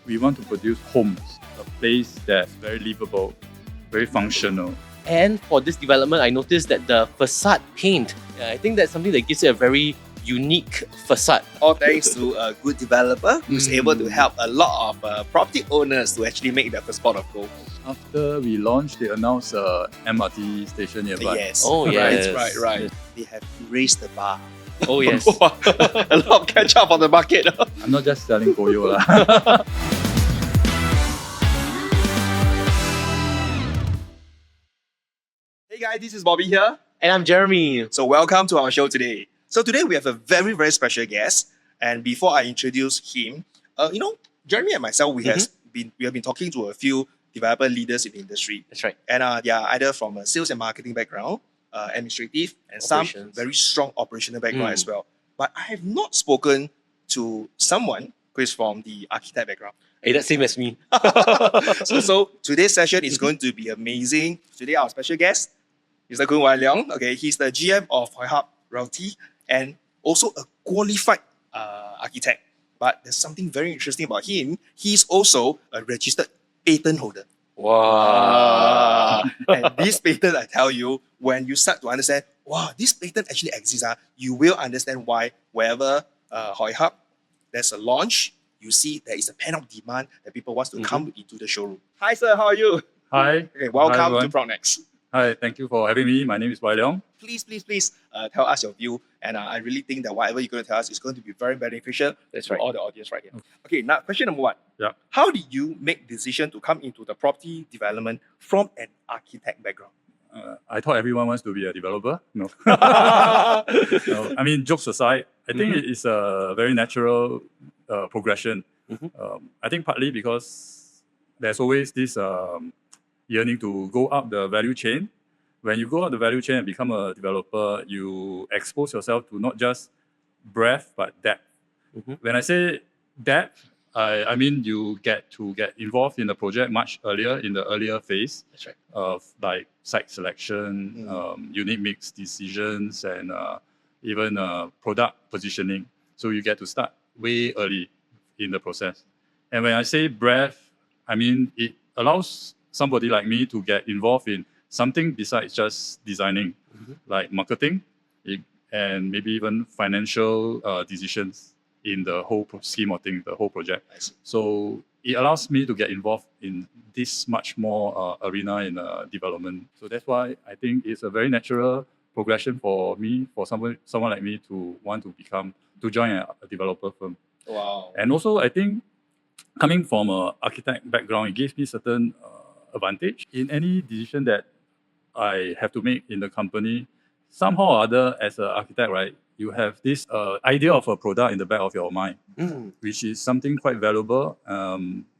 we want to produce homes, a place that's very livable, very functional. And for this development, I noticed that the facade paint, I think that's something that gives it a very unique facade. All thanks to a good developer who's able to help a lot of property owners to actually make their first pot of gold. After we launched, they announced a MRT station nearby. Yes. Oh, yes. Right. Yes. They have raised the bar. Oh, yes. A lot of catch up on the market. I'm not just selling Koyo lah. Hey guys, this is Bobby here. And I'm Jeremy. So welcome to our show today. So today we have a very, very special guest. And before I introduce him, Jeremy and myself, we have been talking to a few developer leaders in the industry. That's right. And they are either from a sales and marketing background, administrative, and some Operations. very strong operational background as well. But I have not spoken to someone who is from the architect background. Hey, that's same as me. So today's session is going to be amazing. Today our special guest is Mr. Leong. Okay, he's the GM of Hoi Hub Realty and also a qualified architect. But there's something very interesting about him. He's also a registered patent holder. Wow. And this patent, I tell you, when you start to understand, wow, this patent actually exists, you will understand why wherever Hoi Hub, there's a launch, you see there is a pent-up demand that people want to come into the showroom. Hi sir, how are you? Hi. Okay, welcome Hi, to everyone. Pronex. Hi, thank you for having me. My name is Leong. Please tell us your view. And I really think that whatever you're going to tell us is going to be very beneficial That's to right. all the audience right here. Okay, now question number one. Yeah. How did you make decision to come into the property development from an architect background? I thought everyone wants to be a developer. No. No. I mean, jokes aside, I think it is a very natural progression. I think partly because there's always this yearning to go up the value chain. When you go up the value chain and become a developer, you expose yourself to not just breadth, but depth. When I say depth, I mean you get to get involved in the project much earlier, in the earlier phase. That's right. Of like site selection, unit mix decisions, and even product positioning. So you get to start way early in the process. And when I say breadth, I mean it allows somebody like me to get involved in something besides just designing, like marketing, and maybe even financial decisions in the whole scheme of things, the whole project. So it allows me to get involved in this much more arena in development. So that's why I think it's a very natural progression for me, for someone like me to want to join a developer firm. Wow. And also I think coming from an architect background, it gives me certain advantage in any decision that I have to make in the company. Somehow or other, as an architect, right, you have this idea of a product in the back of your mind, which is something quite valuable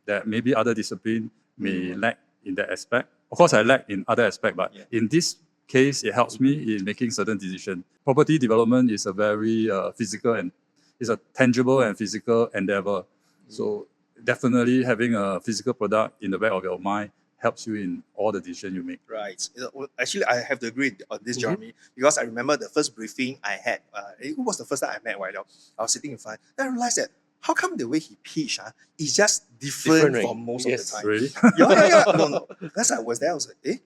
that maybe other discipline may lack in that aspect. Of course, I lack in other aspects, but in this case, it helps me in making certain decisions. Property development is a very physical and is a tangible and physical endeavor. So definitely having a physical product in the back of your mind helps you in all the decisions you make. Right. Actually, I have to agree on this, Jeremy, because I remember the first briefing I had. It was the first time I met Wai Leong. I was sitting in front. Then I realized that how come the way he pitched is just different Right? from most of the time. Really? Yeah. No. Because I was there, I was like,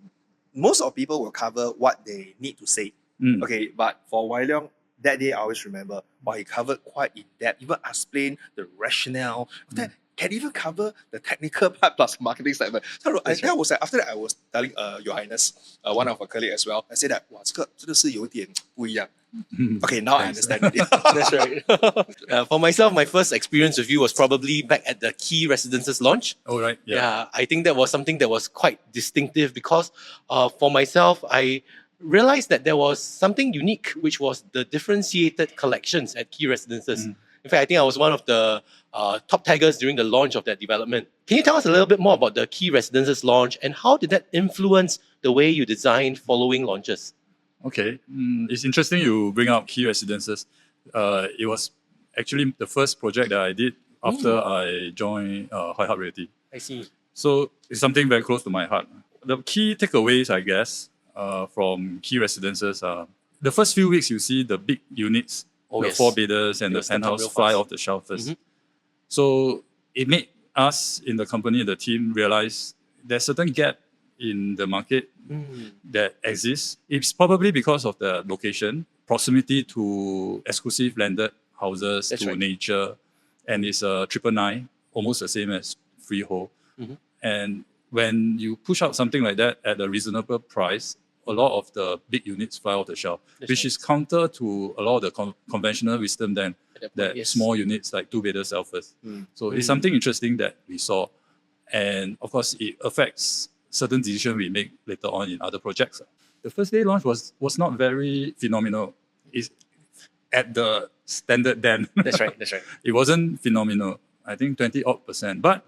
most of people will cover what they need to say. Okay, but for Wai Leong, that day I always remember, he covered quite in depth, even explained the rationale. That can even cover the technical part plus marketing side. So I was like, after that, I was telling Your Highness, one of our colleagues as well, I said that, 哇，这个是有点不一样. Okay, now I understand it. That's right. For myself, my first experience with you was probably back at the Key Residences launch. Oh, right. Yeah, I think that was something that was quite distinctive because for myself, I realized that there was something unique, which was the differentiated collections at Key Residences. In fact, I think I was one of the top taggers during the launch of that development. Can you tell us a little bit more about the Key Residences launch and how did that influence the way you designed following launches? Okay, it's interesting you bring up Key Residences. It was actually the first project that I did after I joined Hoi Hub Realty. I see. So it's something very close to my heart. The key takeaways, I guess, from Key Residences are the first few weeks you see the big units, the 4 bidders and the penthouse fly off the shelf first. So it made us in the company, the team, realized there's certain gap in the market that exists. It's probably because of the location, proximity to exclusive landed houses, That's to right. nature, and it's a 999, almost the same as freehold. And when you push out something like that at a reasonable price, a lot of the big units fly off the shelf, That's which right. is counter to a lot of the conventional wisdom then, that yes. small units like two-bedder sell first. So it's something interesting that we saw. And of course, it affects certain decisions we make later on in other projects. The first day launch was not very phenomenal. It's at the standard then. That's right. That's right. It wasn't phenomenal. I think 20% odd. But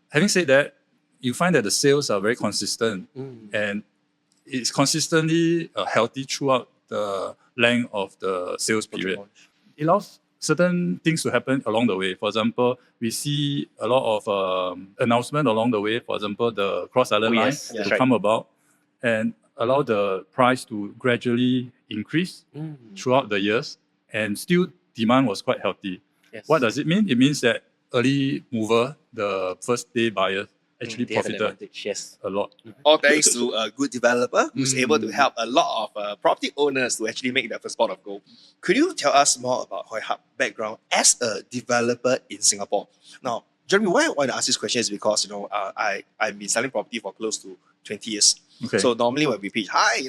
having said that, you find that the sales are very consistent and it's consistently healthy throughout the length of the sales period. It allows certain things to happen along the way. For example, we see a lot of announcement along the way. For example, the cross-island line yes, that's to right. come about and allow the price to gradually increase throughout the years, and still demand was quite healthy. Yes. What does it mean? It means that early mover, the first day buyers, actually They have an profited advantage, yes. a lot. All thanks to a good developer who's able to help a lot of property owners to actually make their first pot of gold. Could you tell us more about Hoi Hub background as a developer in Singapore? Now, Jeremy, why I want to ask this question is because I've been selling property for close to 20 years. Okay. So normally when we pitch, hi,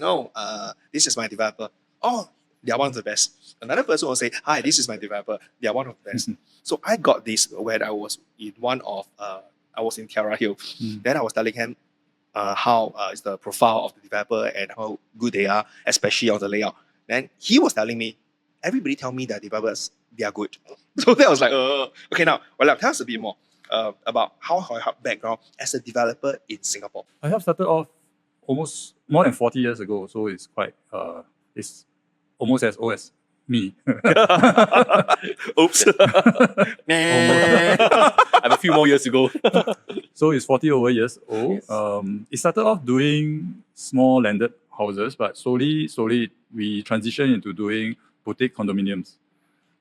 this is my developer. Oh, they are one of the best. Another person will say, hi, this is my developer. They are one of the best. So I got this when I was in I was in Terra Hill. Then I was telling him how is the profile of the developer and how good they are, especially on the layout. Then he was telling me, everybody tell me that developers, they are good. So that was like, okay, now, tell us a bit more about how Hoi Hub background as a developer in Singapore. I have started off almost more than 40 years ago, so it's quite, it's almost as old as me. Oops. I have a few more years to go. So it's 40 over years old. Yes. It started off doing small landed houses, but slowly we transitioned into doing boutique condominiums.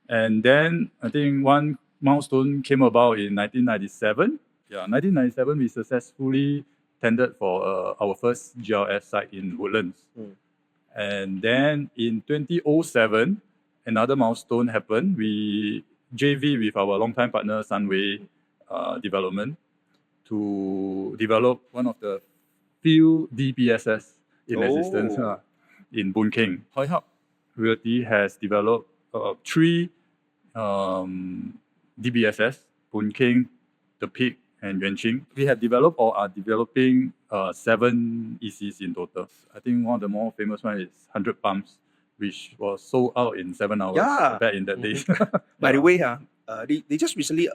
And then I think one milestone came about in 1997. Yeah, 1997 we successfully tendered for our first GLS site in Woodlands. And then in 2007, another milestone happened. We JV with our longtime partner Sunway Development to develop one of the few DBSS in existence in Boon Keng. Hoi Hub Realty has developed 3 DBSS, Boon Keng, The Peak, and Yuan Ching. We have developed or are developing 7 ECs in total. I think one of the more famous one is 100 Pumps, which was sold out in 7 hours back in that days. By the way, they just recently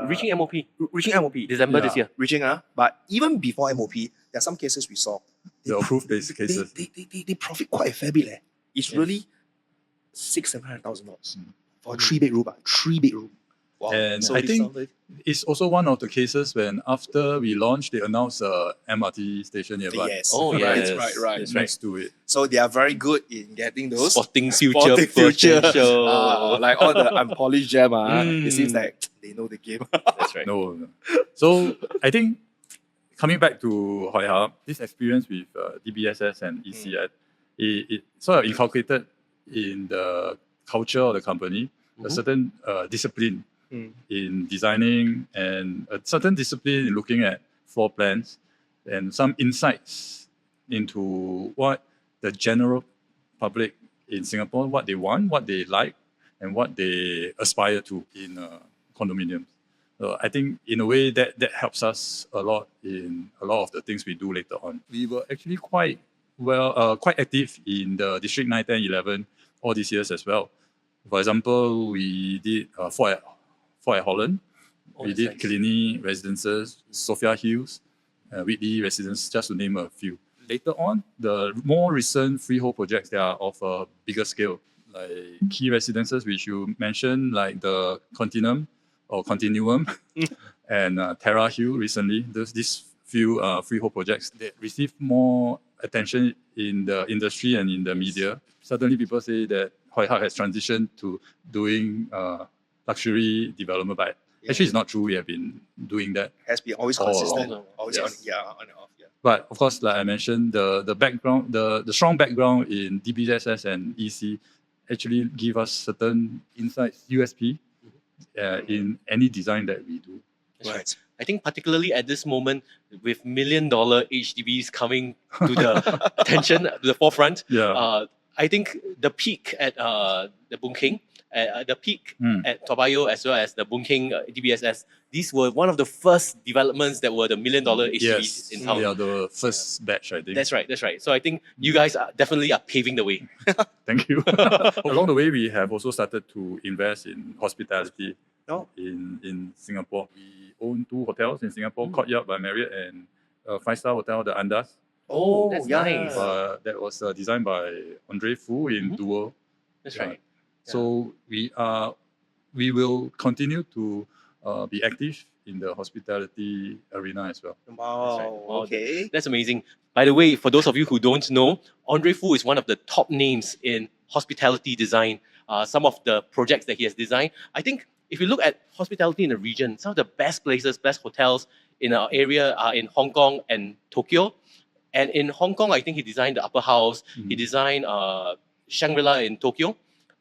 Reaching MOP. reaching MOP. December this year. Reaching, but even before MOP, there are some cases we saw. The approved cases. They profit quite a fair bit. It's really $600,000-700,000 for a 3-bedroom. 3-bedroom. Wow. And So I this think sounded- it's also one of the cases when after we launched, they announced a MRT station nearby. yes. Oh, right, yes. right. That's Next to it. So they are very good in getting those Spotting future spotting future. potential. Like all the unpolished gem. It Mm. seems like they know the game. That's right. No. So I think coming back to Hoi Hub, this experience with DBSS and EC, it sort of inculcated in the culture of the company a certain discipline in designing and a certain discipline in looking at floor plans and some insights into what the general public in Singapore, what they want, what they like, and what they aspire to in condominiums. So I think in a way that helps us a lot in a lot of the things we do later on. We were actually quite active in the District 9, 10, 11 all these years as well. For example, we did Fort at Holland. We did nice. Killiney Residences, Sophia Hills, Whitley Residences, just to name a few. Later on, the more recent freehold projects, they are of a bigger scale, like key residences, which you mentioned, like the Continuum, and Terra Hill recently. There's these few freehold projects that receive more attention in the industry and in the media. Suddenly people say that Hoi Hub has transitioned to doing luxury development, but Actually, it's not true. We have been doing that. Has been always all consistent, along. always Yes. on and off. Yeah. But of course, like I mentioned, the background, the strong background in DBSS and EC actually give us certain insights, USP, in any design that we do. That's right. Right. I think particularly at this moment, with $1 million HDBs coming to the attention, to the forefront, Yeah. I think the peak at the Boon Keng, the peak Mm. at Toa Payoh, as well as the Boon Keng DBSS, these were one of the first developments that were the $1 million HDBs Yes, in they town. are the first batch, I think. That's right, that's right. So I think you guys are definitely paving the way. Thank you. Along the way, we have also started to invest in hospitality Oh. in Singapore. We own 2 hotels in Singapore, Courtyard by Marriott and a 5-star hotel, the Andas. Oh, That's yeah. nice. That was designed by Andre Fu in Duo. That's Yeah. right. So we will continue to be active in the hospitality arena as well. Wow. Wow, Okay. That's amazing. By the way, for those of you who don't know, Andre Fu is one of the top names in hospitality design. Some of the projects that he has designed, I think if you look at hospitality in the region, some of the best places, best hotels in our area are in Hong Kong and Tokyo. And in Hong Kong, I think he designed the Upper House. He designed Shangri-La in Tokyo.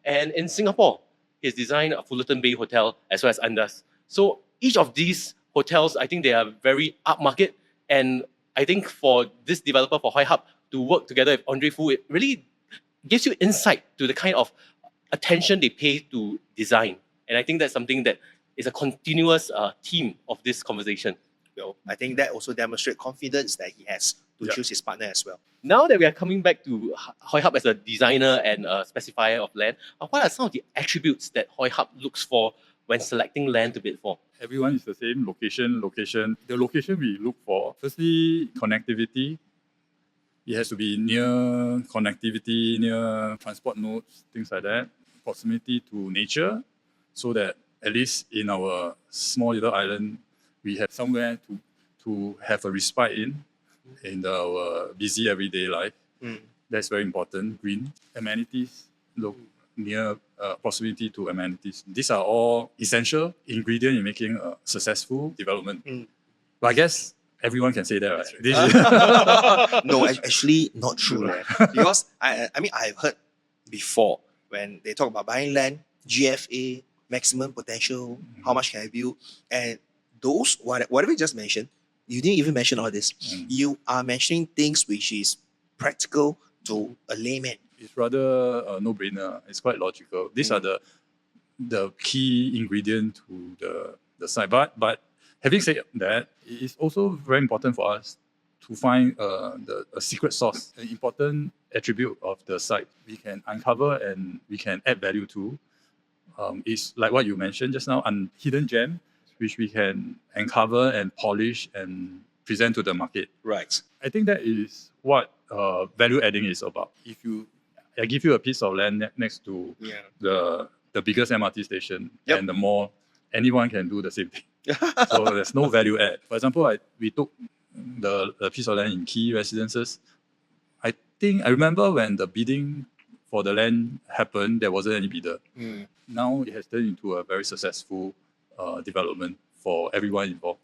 And in Singapore, he's designed a Fullerton Bay Hotel as well as Andas. So each of these hotels, I think they are very upmarket. And I think for this developer, for Hoi Hub, to work together with Andre Fu, it really gives you insight to the kind of attention they pay to design. And I think that's something that is a continuous theme of this conversation. Well, I think that also demonstrates confidence that he has to Yeah. choose his partner as well. Now that we are coming back to Hoi Hub as a designer and a specifier of land, what are some of the attributes that Hoi Hub looks for when selecting land to bid for? Everyone is the same location. The location we look for, firstly, connectivity. It has to be near connectivity, near transport nodes, things like that. Proximity to nature, so that at least in our small little island, we have somewhere to have a respite in our busy everyday life. That's very important. Green amenities, look near proximity to amenities. These are all essential ingredients in making a successful development. But I guess everyone can say that, right? This is- No, actually not true. Because I mean I've heard before when they talk about buying land, GFA, maximum potential, how much can I build, and those whatever you just mentioned, you didn't even mention all this. You are mentioning things which is practical to a layman. It's rather a no-brainer. It's quite logical. These are the key ingredient to the site. But having said that, it is also very important for us to find a secret sauce, an important attribute of the site we can uncover and we can add value to. It's like what you mentioned just now, a hidden gem, which we can uncover and polish and present to the market. Right. I think that is what value adding is about. If I give you a piece of land next to the biggest MRT station and the mall, anyone can do the same thing. So there's no value add. For example, we took the piece of land in Key Residences. I remember when the bidding for the land happened, there wasn't any bidder. Now it has turned into a very successful development for everyone involved.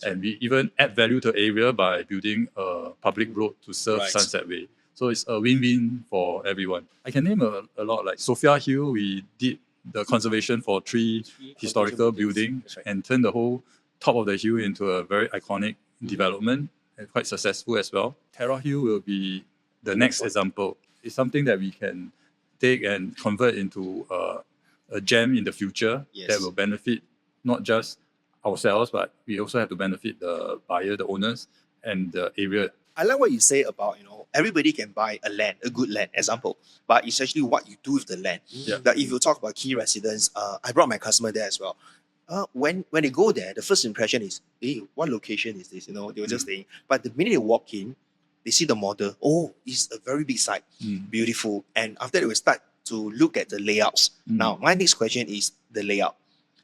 And we even add value to the area by building a public road to serve Sunset Way. So it's a win-win for everyone. I can name a lot, like Sophia Hill, we did the conservation for 3 historical buildings and turned the whole top of the hill into a very iconic development and quite successful as well. Terra Hill will be the next example. It's something that we can take and convert into a gem in the future that will benefit not just ourselves, but we also have to benefit the buyer, the owners, and the area. I like what you say about, everybody can buy a land, a good land, example, but it's actually what you do with the land. Like if you talk about Key Residence, I brought my customer there as well. When they go there, the first impression is, hey, what location is this? They were just saying. But the minute they walk in, they see the model. Oh, it's a very big site, beautiful. And after they will start to look at the layouts. Now, my next question is the layout.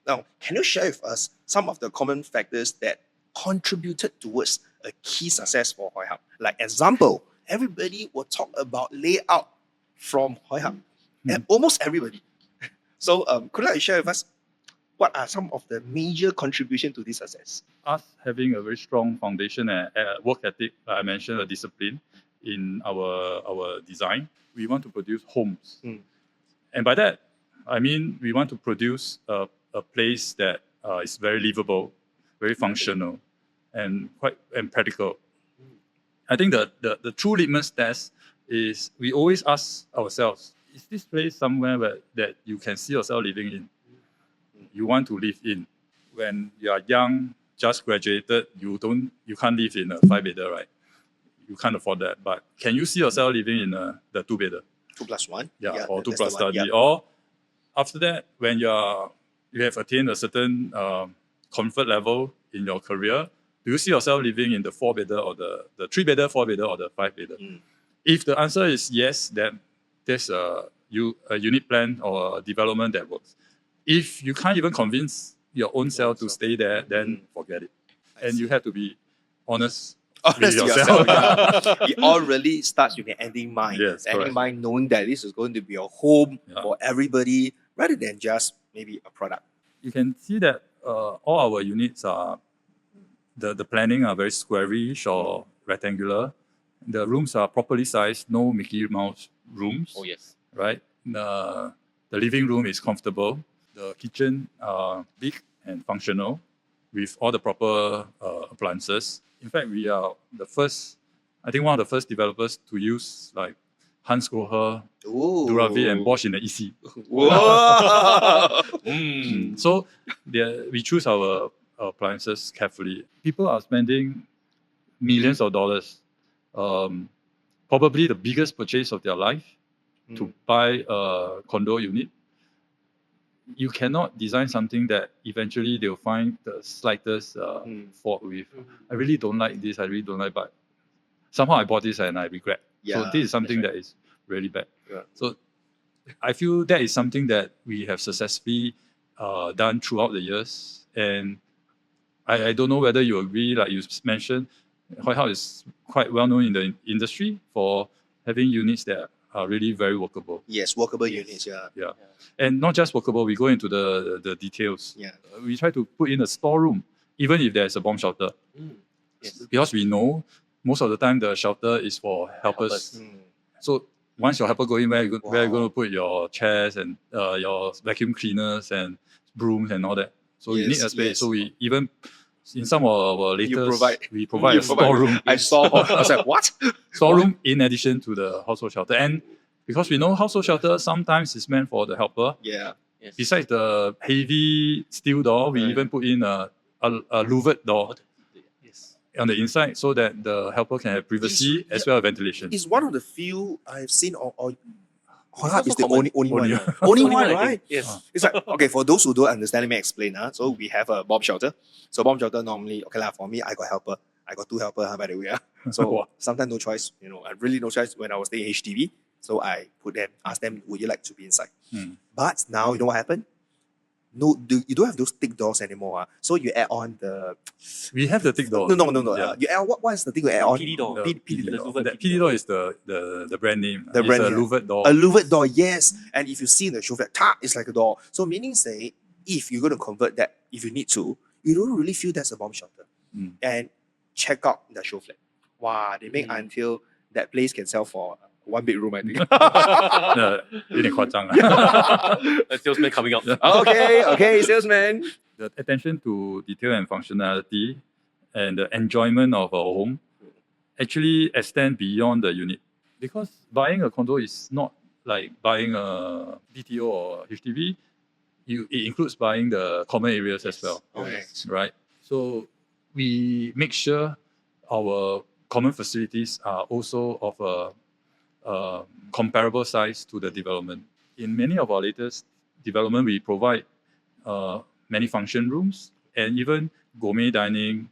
Now, can you share with us some of the common factors that contributed towards a key success for Hoi Hub? Like example, everybody will talk about layout from Hoi Hub. And almost everybody. So could you share with us what are some of the major contribution to this success? Us having a very strong foundation and work ethic, like I mentioned, a discipline in our design. We want to produce homes. And by that, I mean we want to produce a place that is very livable, very functional, and practical. I think the true litmus test is we always ask ourselves, is this place somewhere that you can see yourself living in? You want to live in. When you are young, just graduated, you can't live in a 5-bedder, right? You can't afford that. But can you see yourself living in the 2-bedder? 2+1. Yeah, or 2+ that's the one, study. yeah. Or after that, when you have attained a certain comfort level in your career, do you see yourself living in the 4-bedder or the 3-bedder, 4-bedder, or the 5-bedder? If the answer is yes, then there's a unit plan or a development that works. If you can't even convince your own self to stay there, then forget it. And you have to be honest with Honest to yourself. yourself. It all really starts with an end in mind. Yes, End in correct. mind, knowing that this is going to be a home Yeah. for everybody, rather than just maybe a product. You can see that all our units are, the planning are very squarish or rectangular. The rooms are properly sized, no Mickey Mouse rooms. Oh yes. Right? The living room is comfortable. The kitchen are big and functional with all the proper appliances. In fact, we are one of the first developers to use like Hans Grohe, Ooh. Duravi, and Bosch in the EC. Whoa. So we choose our appliances carefully. People are spending millions of dollars, probably the biggest purchase of their life, to buy a condo unit. You cannot design something that eventually they'll find the slightest fault with. I really don't like this, I really don't like, but somehow I bought this and I regret. So this is something that is really bad. Yeah. So I feel that is something that we have successfully done throughout the years. And I don't know whether you agree, like you mentioned, Hoi Hao is quite well known in the industry for having units that are really very workable. Yes, workable units, yeah. Yeah. And not just workable, we go into the details. Yeah. We try to put in a storeroom, even if there's a bomb shelter. Yes. Because we know most of the time the shelter is for helpers. So once your helper go in, where are you going to put your chairs and your vacuum cleaners and brooms and all that? So you need a space. So we even, in some of our latest, we provide a storeroom. I saw. I was like, what? Storeroom in addition to the household shelter. And because we know household shelter sometimes is meant for the helper. Yeah. Yes. Besides the heavy steel door, we even put in a louvered door Yes. on the inside so that the helper can have privacy as well as ventilation. It's one of the few I've seen, or Hoi Hao also is the common. only one. Only Only Only one, one, I right? think. Yes. It's like, okay, for those who don't understand, let me explain. So we have a bomb shelter. So bomb shelter normally, okay, for me, I got helper. I got 2 helpers, by the way. So sometimes no choice, I really no choice when I was staying HDB. So I ask them, would you like to be inside? But now, you know what happened? No, you don't have those thick doors anymore. So you add on the... We have the thick door. No. Yeah. You add, what is the thing you add on? PD door. PD door. The PD door is the brand name. The brand it's a name. louvered door. A louvered door, yes. And if you see in the show flat, it's like a door. So meaning say, if you're going to convert that, if you need to, you don't really feel that's a bomb shelter. And check out the show flat. Wow, they make until that place can sell for 1 bedroom, I think. 有点夸张 A salesman coming out. Okay, salesman. The attention to detail and functionality and the enjoyment of our home actually extend beyond the unit. Because buying a condo is not like buying a BTO or HDB. It includes buying the common areas as well. Right? So we make sure our common facilities are also of a comparable size to the development. In many of our latest development, we provide many function rooms and even gourmet dining.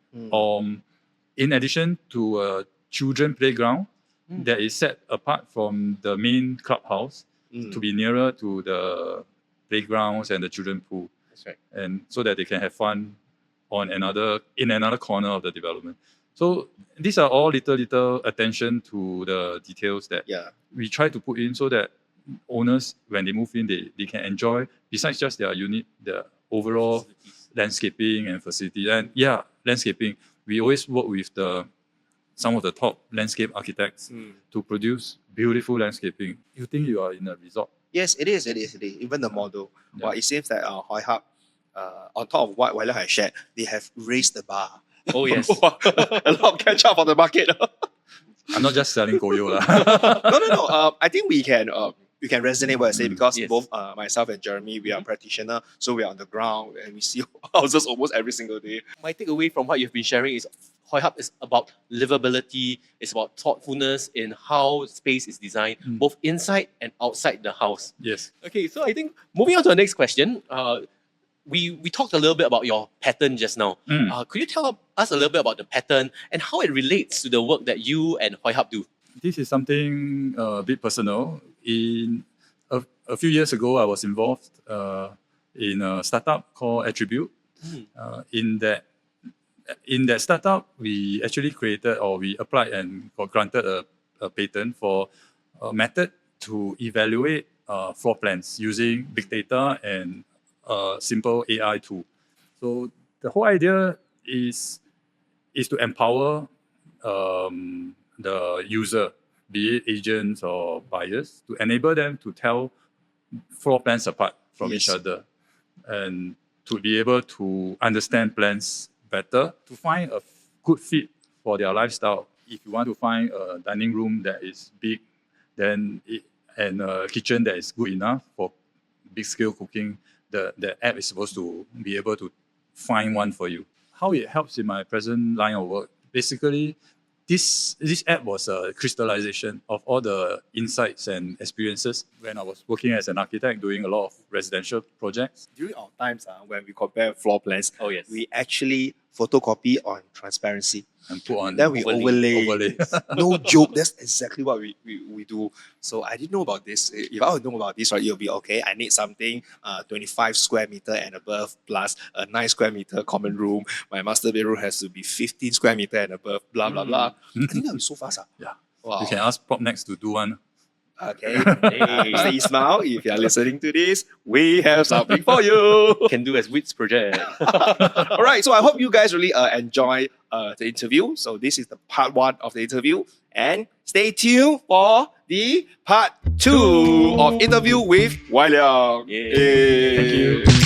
In addition to a children playground that is set apart from the main clubhouse to be nearer to the playgrounds and the children pool. That's right. And so that they can have fun in another corner of the development. So these are all little attention to the details that we try to put in so that owners, when they move in, they can enjoy, besides just their unit, their overall landscaping and facility. And yeah, landscaping. We always work with some of the top landscape architects to produce beautiful landscaping. You think you are in a resort? Yes, it is. Even the model. Yeah. Well, it seems that Hoi Hub, on top of what Wai has shared, they have raised the bar. Oh yes. A lot of catch up on the market. I'm not just selling Goyo lah. No. I think we can resonate what I say because Yes. both myself and Jeremy, we are practitioner, so we are on the ground and we see houses almost every single day. My takeaway from what you've been sharing is Hoi Hub is about livability, it's about thoughtfulness in how space is designed, both inside and outside the house. Yes. Okay, so I think moving on to the next question, we talked a little bit about your pattern just now. Could you tell us a little bit about the pattern and how it relates to the work that you and Hoi Hub do? This is something a bit personal. In a few years ago, I was involved in a startup called Attribute. In that startup, we actually created or we applied and got granted a patent for a method to evaluate floor plans using big data and a simple AI tool. So the whole idea is to empower the user, be it agents or buyers, to enable them to tell floor plans apart from each other and to be able to understand plans better, to find a good fit for their lifestyle. If you want to find a dining room that is big, and a kitchen that is good enough for big scale cooking, the app is supposed to be able to find one for you. How it helps in my present line of work, basically, this app was a crystallization of all the insights and experiences when I was working as an architect doing a lot of residential projects. During our times when we compare floor plans, Oh yes. we actually photocopy on transparency. And put on Then we overlay. overlays. No joke, that's exactly what we do. So I didn't know about this. If I would know about this, right, it'll be okay. I need something 25 square meter and above plus a 9 square meter common room. My master bedroom has to be 15 square meter and above, blah, blah, blah. I think that'll be so fast. Yeah. Wow. You can ask Prop Next to do one. Okay. Mr. Ismail, if you're listening to this, we have something for you. Can do as WITS project. All right, so I hope you guys really enjoy the interview. So this is the part 1 of the interview, and stay tuned for the part 2 of interview with Wai Leong. Yay. Thank you.